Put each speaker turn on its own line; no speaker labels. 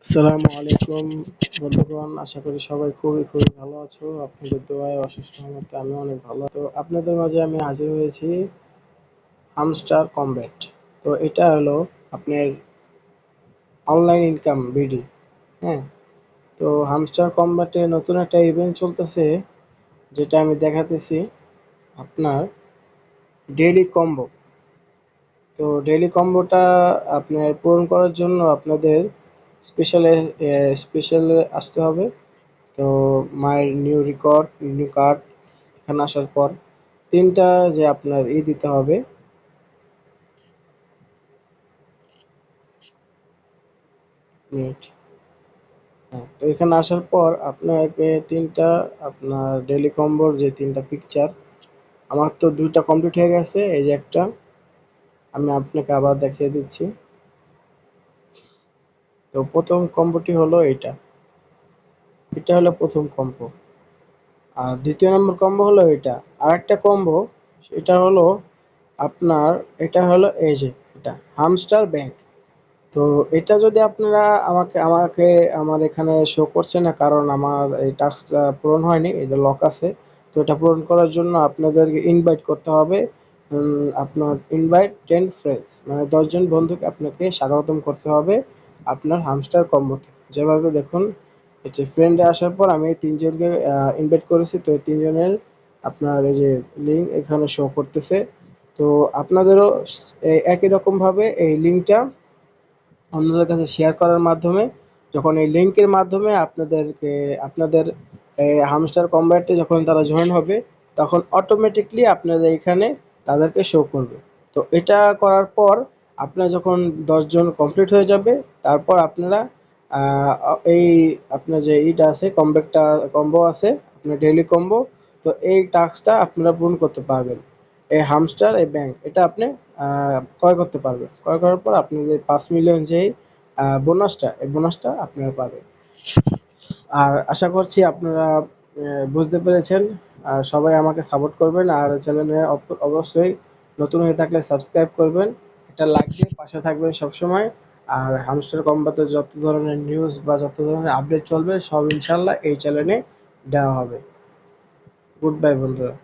আসসালামু আলাইকুম বন্ধুগণ, আশা করি সবাই খুবই খুবই ভালো আছো। আপনাদের দোয়ায় অশেষ রহমতে আমি অনেক ভালো। তো আপনাদের মাঝে আমি হাজির হয়েছি হামস্টার কমব্যাট। তো এটা হলো আপনার অনলাইন ইনকাম বিডি। হ্যাঁ, তো হামস্টার কমব্যাটে নতুন একটা ইভেন্ট চলতেছে, যেটা আমি দেখাতেছি আপনার ডেইলি কম্বো। তো ডেইলি কম্বোটা আপনার পূরণ করার জন্য আপনাদের স্পেশালে স্পেশালে আসতে হবে। তো মায়ের নিউ রেকর্ড, নিউ কার্ড, এখানে আসার পর তিনটা যে আপনার দিতে হবে। মিনিট। হ্যাঁ, তো এখানে আসার পর আপনাকে তিনটা আপনার ডেলি কম্বোর যে তিনটা পিকচার, আমার তো দুইটা কমপ্লিট হয়ে গেছে, এই যে একটা আমি আপনাকে আবার দেখিয়ে দিচ্ছি। তো প্রথম কম্বোটি হলো এটা, এটা হলো প্রথম কম্বো। আর দ্বিতীয় নম্বর কম্বো হলো এটা। আর একটা কম্বো, এটা হলো আপনার, এটা হলো এই যে এটা হামস্টার ব্যাংক। তো এটা যদি আপনারা আমাকে আমাকে আমার এখানে শো করছে না, কারণ আমার এই টাস্কটা পূরণ হয়নি, এটা লক আছে। তো এটা পূরণ করার জন্য আপনাদেরকে ইনভাইট করতে হবে। আপনার ইনভাইট 10 ফ্রেন্ডস, মানে 10 জন বন্ধুকে আপনাকে স্বাগতম করতে হবে আপনার হামস্টার কম্বোতে। যেভাবে দেখুন, এটা ফ্রেন্ডে আসার পর আমি এই তিনজনকে ইনভাইট করেছি। তো এই তিনজনের আপনার এই যে লিঙ্ক এখানে শো করতেছে। তো আপনাদেরও একই রকমভাবে এই লিঙ্কটা অন্যদের কাছে শেয়ার করার মাধ্যমে, যখন এই লিঙ্কের মাধ্যমে আপনাদের হামস্টার কম্বাইটে যখন তারা জয়েন হবে, তখন অটোমেটিকলি আপনাদের এখানে তাদেরকে শো করবে। তো এটা করার পর আপনার যখন 10 জন কমপ্লিট হয়ে যাবে, তারপর আপনারা এই আপনার যে ইটা আছে, কম্বো আছে আপনার ডেইলি কম্বো। তো এই টাস্কটা আপনারা পূরণ করতে পারবেন। এই হামস্টার এই ব্যাংক এটা আপনি ক্রয় করতে পারবেন। ক্রয় করার পর আপনি যে 5 মিলিয়ন যেই বোনাসটা, এই বোনাসটা আপনারা পাবেন। আর আশা করছি আপনারা বুঝতে পেরেছেন। আর সবাই আমাকে সাপোর্ট করবেন, আর চ্যানেলে অবশ্যই নতুন হয়ে থাকলে সাবস্ক্রাইব করবেন, একটা লাইক দিয়ে পাশে থাকবেন সবসময়। আর হামস্টার কম্বাতে যত ধরনের নিউজ বা যত ধরনের আপডেট চলবে, সব ইনশাল্লাহ এই চ্যানেলে দেওয়া হবে। গুড বাই বন্ধুরা।